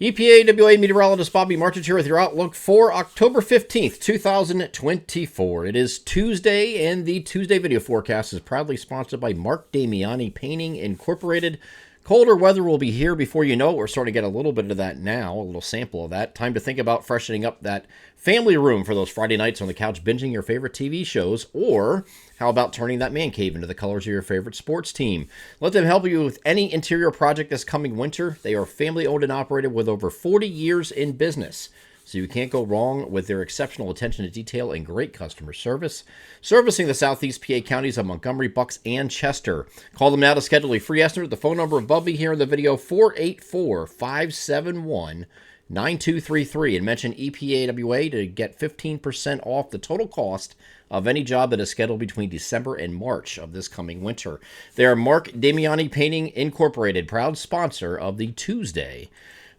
EPAWA meteorologist Bobby Martich here with your outlook for October 15th, 2024. It is Tuesday, and the Tuesday video forecast is proudly sponsored by Mark Damiani Painting Incorporated. Colder weather will be here before you know it. We're starting to get a little bit of that now, a little sample of that. Time to think about freshening up that family room for those Friday nights on the couch binging your favorite TV shows, or how about turning that man cave into the colors of your favorite sports team? Let them help you with any interior project this coming winter. They are family owned and operated with over 40 years in business, so you can't go wrong with their exceptional attention to detail and great customer service. Servicing the Southeast PA counties of Montgomery, Bucks, and Chester. Call them now to schedule a free estimate. The phone number above me here in the video, 484-571-9233, and mention EPAWA to get 15% off the total cost of any job that is scheduled between December and March of this coming winter. They are Mark Damiani Painting Incorporated, proud sponsor of the Tuesday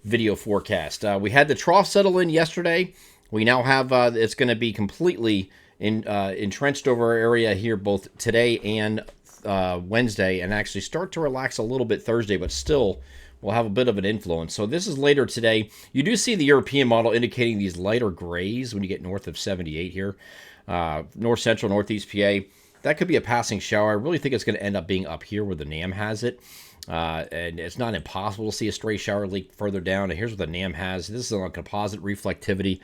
video forecast. We had the trough settle in yesterday. We now have it's going to be completely entrenched over our area here both today and Wednesday, and actually start to relax a little bit Thursday, but still will have a bit of an influence. So this is later today. You do see the European model indicating these lighter grays when you get north of 78 here. North Central, Northeast PA. That could be a passing shower. I really think it's going to end up being up here where the NAM has it. And it's not impossible to see a stray shower leak further down. And here's what the NAM has. This is a composite reflectivity.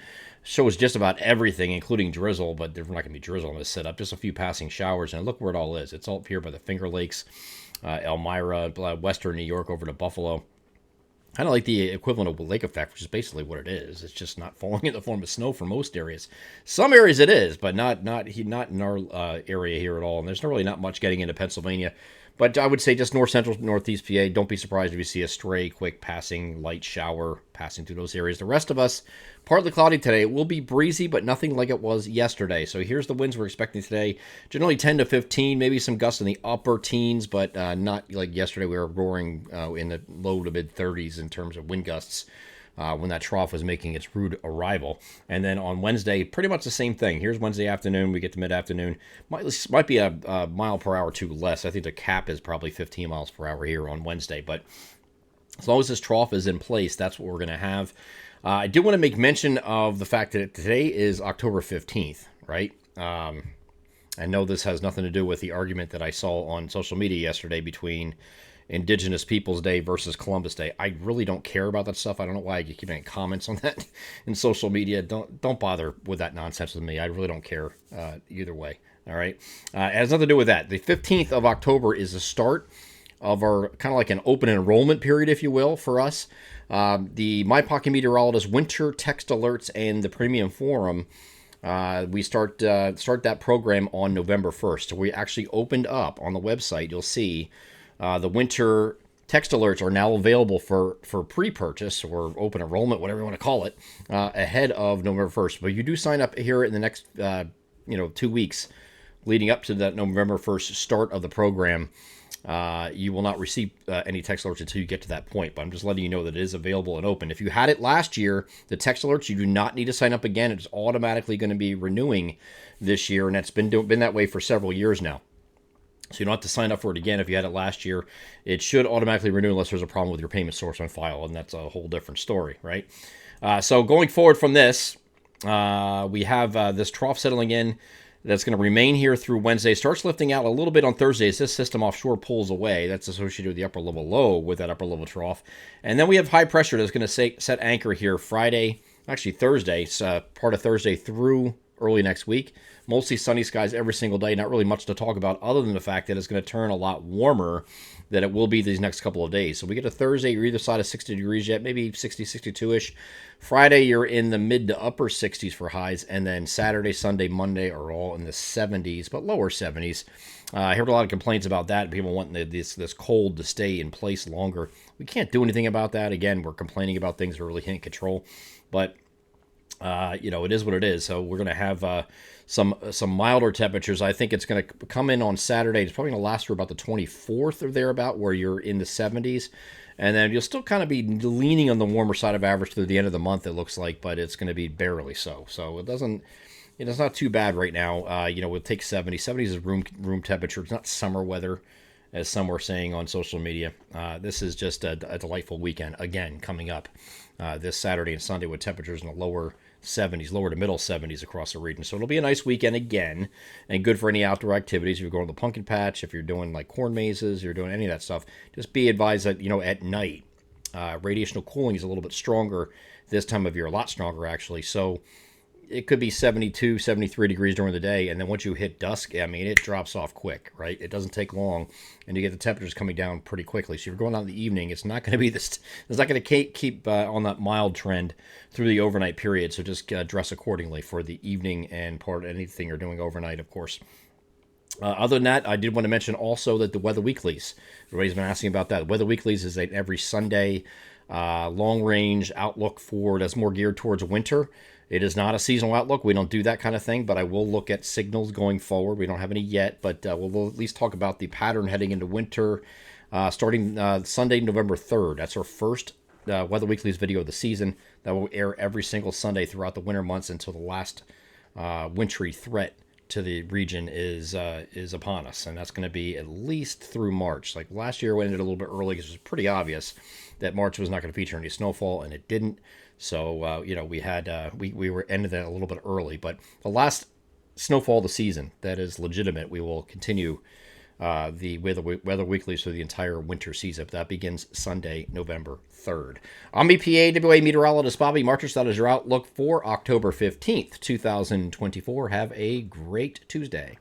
Shows just about everything, including drizzle, but there's not going to be drizzle in this setup. Just a few passing showers. And look where it all is. It's all up here by the Finger Lakes, Elmira, western New York over to Buffalo. Kind of like the equivalent of lake effect, which is basically what it is. It's just not falling in the form of snow for most areas. Some areas it is, but not in our area here at all. And there's really not much getting into Pennsylvania. But I would say just north central, northeast PA, don't be surprised if you see a stray, quick passing light shower passing through those areas. The rest of us, partly cloudy today. It will be breezy, but nothing like it was yesterday. So here's the winds we're expecting today. Generally 10 to 15, maybe some gusts in the upper teens, but not like yesterday. We were roaring in the low to mid 30s in terms of wind gusts when that trough was making its rude arrival. And then on Wednesday, pretty much the same thing. Here's Wednesday afternoon. We get to mid-afternoon. Might be a mile per hour or two less. I think the cap is probably 15 miles per hour here on Wednesday. But as long as this trough is in place, that's what we're going to have. I do want to make mention of the fact that today is October 15th, right? I know this has nothing to do with the argument that I saw on social media yesterday between Indigenous Peoples Day versus Columbus Day. I really don't care about that stuff. I don't know why you keep making comments on that in social media. Don't bother with that nonsense with me. I really don't care either way. All right. It has nothing to do with that. The 15th of October is the start of our kind of like an open enrollment period, if you will, for us. The My Pocket Meteorologist Winter Text Alerts and the Premium Forum. We start that program on November 1st. So we actually opened up on the website. You'll see the winter text alerts are now available for pre-purchase or open enrollment, whatever you want to call it, ahead of November 1st. But you do sign up here in the next 2 weeks leading up to that November 1st start of the program. You will not receive any text alerts until you get to that point. But I'm just letting you know that it is available and open. If you had it last year, the text alerts, you do not need to sign up again. It's automatically going to be renewing this year, and that's been that way for several years now. So you don't have to sign up for it again if you had it last year. It should automatically renew unless there's a problem with your payment source on file, and that's a whole different story, right? So going forward from this, we have this trough settling in that's going to remain here through Wednesday. Starts lifting out a little bit on Thursday as this system offshore pulls away. That's associated with the upper level low with that upper level trough. And then we have high pressure that's going to set anchor here Thursday, part of Thursday through early next week. Mostly sunny skies every single day. Not really much to talk about other than the fact that it's going to turn a lot warmer than it will be these next couple of days. So we get to Thursday, you're either side of 60 degrees yet, maybe 60, 62-ish. Friday, you're in the mid to upper 60s for highs. And then Saturday, Sunday, Monday are all in the 70s, but lower 70s. I heard a lot of complaints about that. People wanting this cold to stay in place longer. We can't do anything about that. Again, we're complaining about things we really can't control. But it is what it is. So we're going to have some milder temperatures. I think it's going to come in on Saturday. It's probably going to last through about the 24th or thereabout, where you're in the 70s. And then you'll still kind of be leaning on the warmer side of average through the end of the month, it looks like, but it's going to be barely so. So it's not too bad right now. We'll take 70. 70s is room temperature. It's not summer weather. as some were saying on social media. This is just a delightful weekend, again, coming up this Saturday and Sunday with temperatures in the lower 70s, lower to middle 70s across the region. So it'll be a nice weekend again, and good for any outdoor activities. If you're going to the pumpkin patch, if you're doing like corn mazes, you're doing any of that stuff, just be advised that, at night, radiational cooling is a little bit stronger this time of year, a lot stronger actually. So it could be 72, 73 degrees during the day, and then once you hit dusk, I mean, it drops off quick, right? It doesn't take long, and you get the temperatures coming down pretty quickly. So if you're going out in the evening, it's not going to be this. It's not going to keep on that mild trend through the overnight period. So just dress accordingly for the evening and part anything you're doing overnight, of course. Other than that, I did want to mention also that the weather weeklies. Everybody's been asking about that. Weather weeklies is every Sunday long range outlook that's more geared towards winter. It is not a seasonal outlook. We don't do that kind of thing, but I will look at signals going forward. We don't have any yet, but we'll at least talk about the pattern heading into winter starting Sunday, November 3rd. That's our first Weather Weeklies video of the season that will air every single Sunday throughout the winter months until the last wintry threat to the region is upon us, and that's going to be at least through March. Like last year, we ended a little bit early because it was pretty obvious that March was not going to feature any snowfall, and it didn't. So we had we were ended that a little bit early, but the last snowfall of the season that is legitimate, we will continue the weather weeklies through the entire winter season. That begins Sunday, November 3rd. I'm EPAWA meteorologist Bobby Marchers. That is your outlook for October 15th, 2024. Have a great Tuesday.